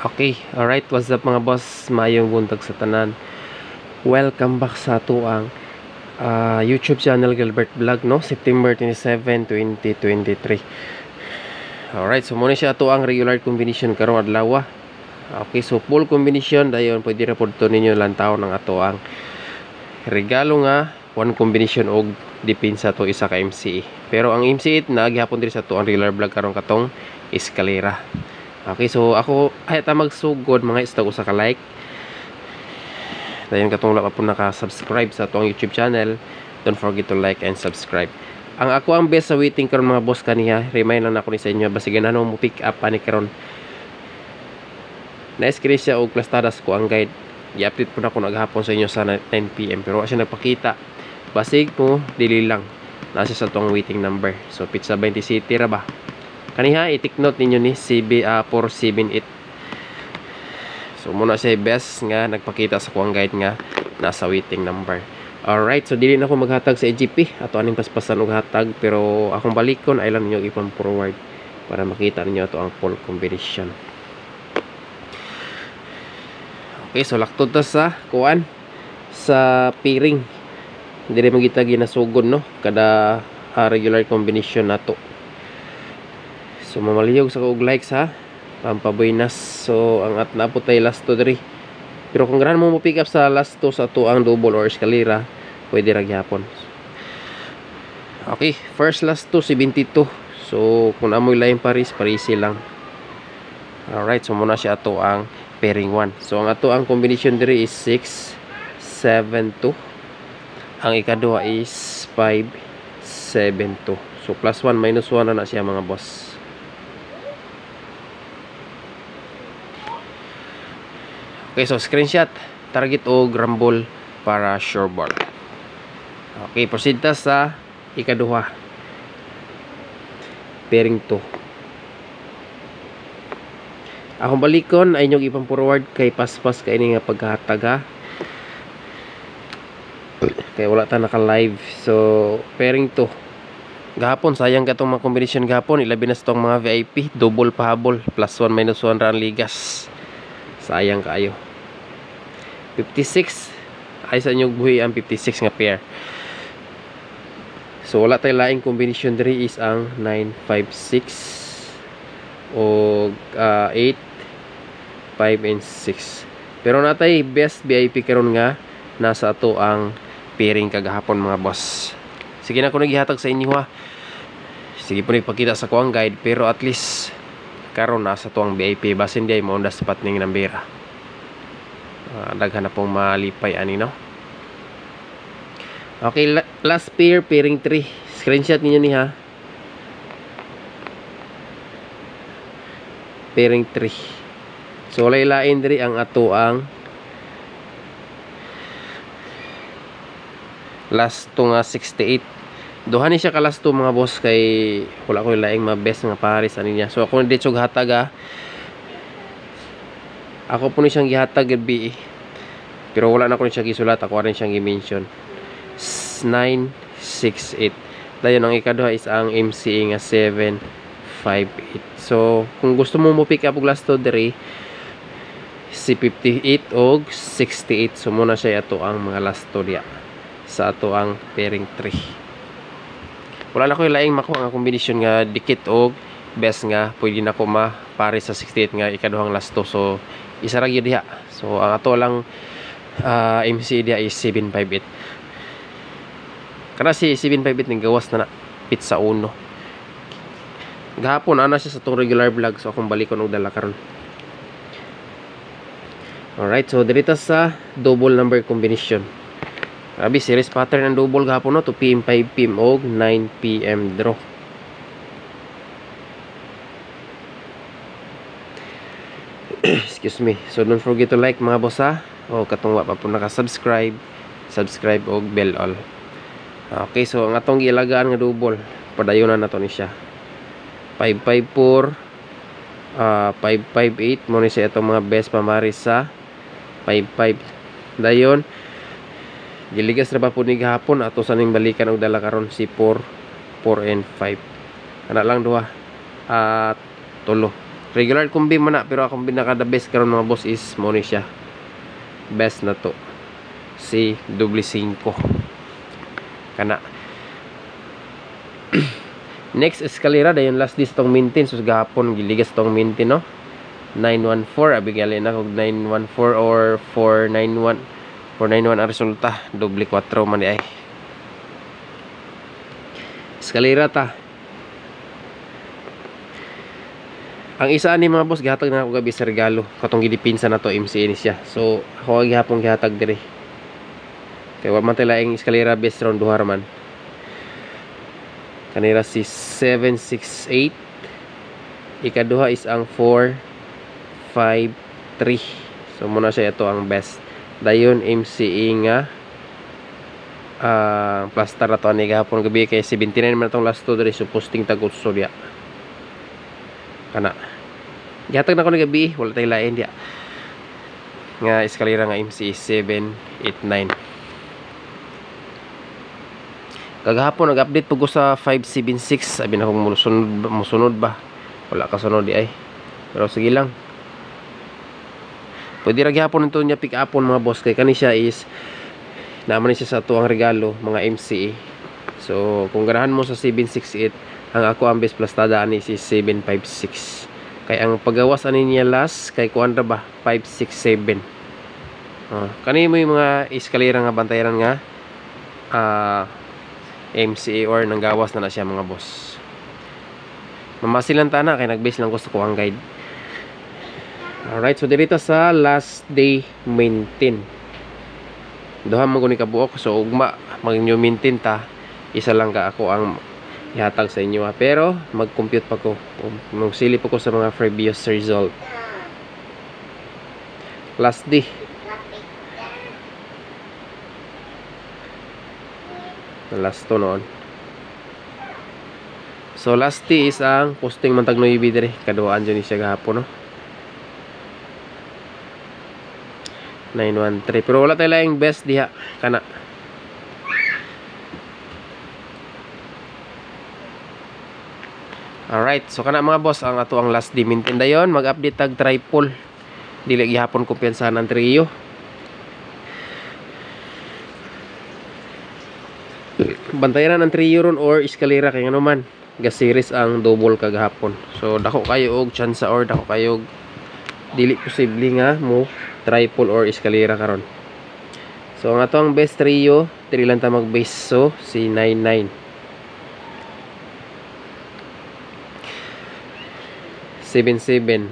Okay, alright, what's up mga boss? Mayong buntag sa tanan. Welcome back sa tuang YouTube channel Gilbert Vlog, no? September 27, 2023. Alright, so muna siya tuang regular combination karong adlaw. Okay, so full combination dayon pwede ra pud to ninyo lantaw ng atoang regalo nga one combination og depensa to isa ka MCE. Pero ang MCE na gihapon diri sa tuang regular vlog karong katong eskalera. Okay, so ako ay ta magsugod mga istag usa ka like. Dayon katong wala pa po naka-subscribe sa tuang YouTube channel, don't forget to like and subscribe. Ang ako ang best sa waiting karon mga boss kaniya, remind lang ako ni sa inyo basig ano mo pick up ani karon. Na-screen siya og plastadas ko ang guide. I-update po na ako naghapon sa inyo sa 10 PM pero wala siya nagpakita. Basig mo dili lang. Nasa sa tuang waiting number. So Pizza 20 City ra ba? Kaniha i-take note ninyo ni CB478. So muna siya best nga nagpakita sa kuang guide nga nasa waiting number. Alright, so dili na ako maghatag sa EGP ato aning paspasan og hatag pero akong balikon ay lang ninyo ipon forward para makita ninyo ato ang full combination. Okay, so laktod ta sa kuan sa piring. Dili magita ginasugod no kada regular combination nato. So mamaliyog sa kog likes ha. Pampabuinas. So ang at napot tay last to diri. Pero kung ganahan mo pick up sa last to sa tuang double or eskalera, pwede ra gyapon. Okay, first last to 72. So kung amoy lain parisi lang. Alright, so muna siya ato ang pairing 1. So ang ato ang combination diri is 6 7 2. Ang ikaduha is 5 7 2. So plus 1 minus 1 na siya mga boss. Okay, so screenshot, target o rumble para sure ball. Okay, proceed ta sa ikaduha. Pairing 2. Akong balikon ay inyong ipang forward kay paspas kay ini nga paghatag ha. Kay wala ta naka live. So pairing 2. Gahapon sayang katong mga combination gahapon, ilabi na sa tong mga VIP, double pahabol, plus 1 minus 1 ra ang ligas. Sayang kayo. 56 ay sa inyong buhi ang 56 nga pair. So wala tay laing combination diri is ang 956 o 8 5 and 6. Pero natay best VIP karon nga nasa ato ang pairing kagahapon mga boss. Sige na ko naghihatag sa inyo ha. Sige po nagpakita sa kuang guide pero at least karon nasa tuang VIP basin di ay mo on the spot ning nambera. Daghan na pong malipay ani no. Okay, last pair pairing 3. Screenshot ninyo ni ha. Pairing 3. So wala ilain diri ang ato ang last to nga 68. Duha ni siya ka last to mga boss kay wala ko laing mabest nga pares ani niya. So ako dito hatag ha. Ako po ni siyang gihatag gabi. Pero wala na ko ni siya gisulat, ako rin siyang i-mention. 968. Dayon ang ikaduha is ang MCE nga 758. So kung gusto mo mo pick up og last to diri si 58 og 68. So muna siya ato ang mga last to diya sa ato ang pairing 3. Wala na ko laing makuha nga kombinasyon nga dikit og best nga pwede na ko mapare sa 68 nga ikaduhang last to. So isa ra gyud diha. So ang ato lang MC diha is 758. Kana si 758 ning gawas na pizza 1. Gahapon ana siya sa tong regular vlog so akong balikon og dala karon. Alright, so dirita sa double number combination. Abi series pattern ang double gahapon no 2 PM 5 PM og 9 PM draw. Excuse me. So don't forget to like mga boss ha. O katong wa pa po naka-subscribe, subscribe og bell all. Okay, so ang atong gilagaan nga double, padayonan nato ni siya. 554 558 mo ni siya itong mga best pamaris sa 55. Dayon giligas ra ba po ni gahapon ato sa ning balikan og dala karon si 4 and 5. Ana lang duha at tulo. Regular kumbi man na, pero akong pinaka the best karon mga boss is mo ni siya. Best na to. Si double 5. Kana. Next escalera dayon last dis tong maintenance so gahapon giligas tong maintenance no. 914 abigali na kog 914 or 491 ang resulta doble 4 man di ay eskalera ta. Ang isa ni mga boss gihatag na ako gabi sa regalo katong gidipinsa na to MC ni siya, so ako gihapon gihatag diri kay wa man laing eskalera best round duha man kanira si 768, ikaduha is ang 453. So muna siya ito ang best. Dayon MCE nga plaster na to ani gahapon gabi kay 79 man itong last 2 diri so posting tagod surya. Kana. Gihatag na ko ni gabi, wala tay lain dia. Nga eskalera nga MCE 789. Kagahapon nag-update po ko sa 576. Sabi na kung musunod ba. Wala ka sunod di ay. Pero sige lang. Pwede ra gihapon nito niya pick upon mga boss. Kay kani siya is naman siya sa tuwang regalo mga MCE. So kung ganahan mo sa 768, ang ako ang best plastada ani si 756. Kay ang paggawas ani niya last kay kuan ra ba 567. Kani mo yung mga eskalera nga bantayan nga MCA or nang gawas na siya mga boss. Mamasilan ta na kay nagbase lang gusto ko ang guide. Alright, so dito sa last day maintain. Duha man guni ka buok so ugma mag-new maintain ta. Isa lang ka ako ang ihatag sa inyo ha. Pero mag-compute pa ko. Magsilip ko sa mga previous result. Last day. Last to noon. So last day is ang posting mantag no ibi dire kaduaan dyan siya gahapon no. 913 pero wala tayo laing best diha kana. Alright, so kana mga boss ang ato ang last day maintain dayon mag-update tag triple. Dili gihapon kumpiyansahan ang trio. Bantayan ang trio ron or eskalera kay ano man ga-series ang double kagahapon. So dako kayo og chance or dako kayo dili posible nga mo triple or eskalera karon. So ang ato ang best trio dili lang ta mag-base so si 99 77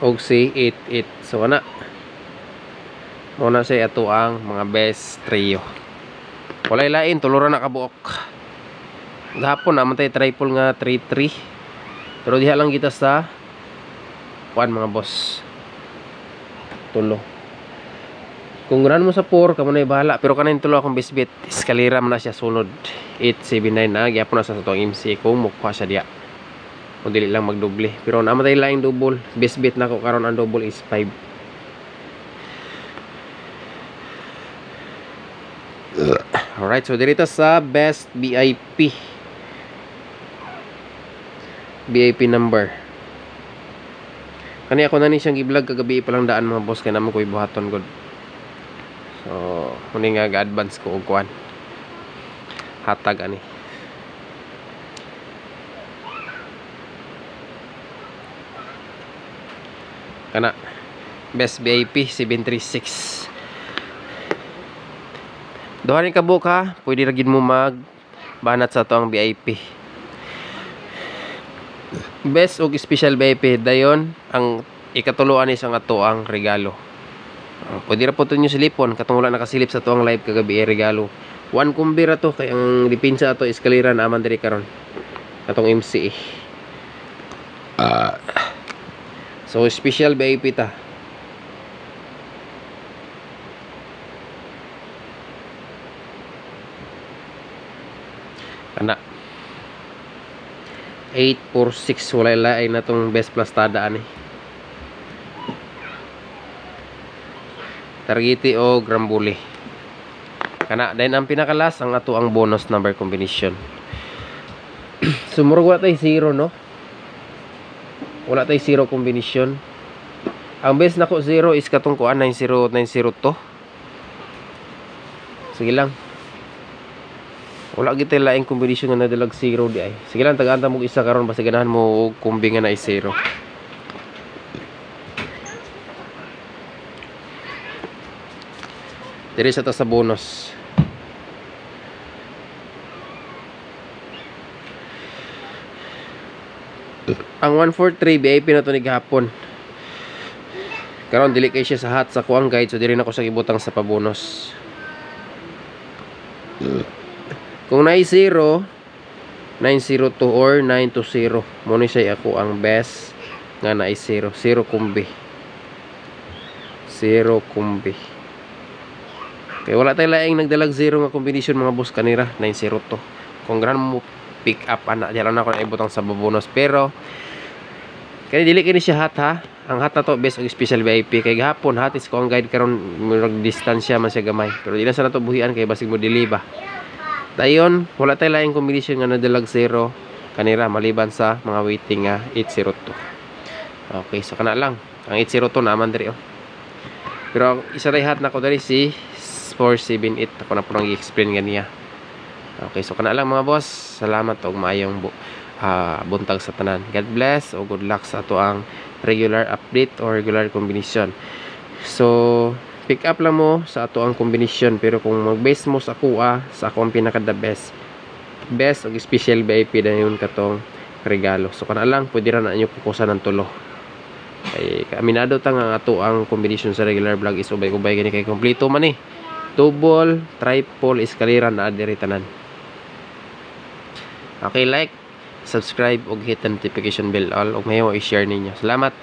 og si 88. So ana muna siya ato ang mga best trio. Walay lain tuluran na kabuok. Gahapon naman tayo triple nga 3-3. Pero diha lang kita sa 1 mga boss. Tulo. Kung ganahan mo sa 4 kamo na bahala pero kanin tulo akong bisbit. Eskalera man na siya sunod 879 na gyapon na sa tuwang MC kung mukha siya diha. Kung dili lang magdoble. Pero naman tayo laing double. Bisbit na ko karon ang double is 5. Alright, so dito sa best VIP number. Kani ako na ni siyang i-vlog kagabi pa lang daan mga boss kay naman ko ibuhaton god. So, muni nga ga-advance ko og kuan. Hatag ani. Kana best VIP 736. Duha ni kabuk ha, pwede ra gid mo mag banat sa to ang VIP. Best og special VIP dayon ang ikatuluan ni sa ato ang regalo. Pwede ra po to nyo silipon katong wala nakasilip sa to ang live kagabi regalo. 1 kumbi ra to kay ang dipinsa ato eskalera na aman diri karon. Katong MCE. So special VIP ta. Kana 846 wala lain na tong best plastada ani. Targeti o Grambuli. Kana then ang pinakalas ang ato ang bonus number combination. Sumurog wa tay 0 no. Wala tay zero combination. Ang best nako zero is katong kuan 90902. Sige lang. Wala gitay laing combination nga nadalag zero di ay. Sige lang tagaanta mo isa karon basta ganahan mo kumbi nga na is zero. Diri sa ta sa bonus. Ang 143 VIP na to ni gahapon. Karon dili kay siya sa hot sa kuang guide so diri na ko sa gibutang sa pabonus. Kung na 0 902 or 920 mo ni siya ako ang best nga na 0 kumbi. 0 kumbi. Kaya wala tayo laing nagdalag 0 nga combination mga boss kanira 902. Kung ganahan mo pick up ana diyan na ako na ibutang sa bonus pero kani dili kini siya hot ha. Ang hot na to best og special VIP kay gahapon hot is ko ang guide karon murag distansya man siya gamay pero di na sa nato buhian kay basig mo dili ba. Dayon wala tayo laing combination nga nadalag 0 kanira maliban sa mga waiting nga 802. Okay so kana lang ang 802 naman diri oh. Pero isa ray hot na ko diri si 478 ako na po nang i-explain ganiya. Okay, so kana lang mga boss. Salamat og maayong buntag sa tanan. God bless o good luck sa ato ang regular update or regular combination. So, pick up lang mo sa ato ang combination pero kung mag-base mo sa kuha, sa ako ang pinaka the best. Best og special VIP na yun katong regalo. So, kana lang pwede ra na inyo pukusan ng tulo. Ay, aminado ta nga ato ang combination sa regular vlog is ubay-ubay gani kay kompleto man double, triple, eskalera na diri tanan. Okay, like, subscribe, ug hit the notification bell all ug mahimo i-share ninyo. Salamat.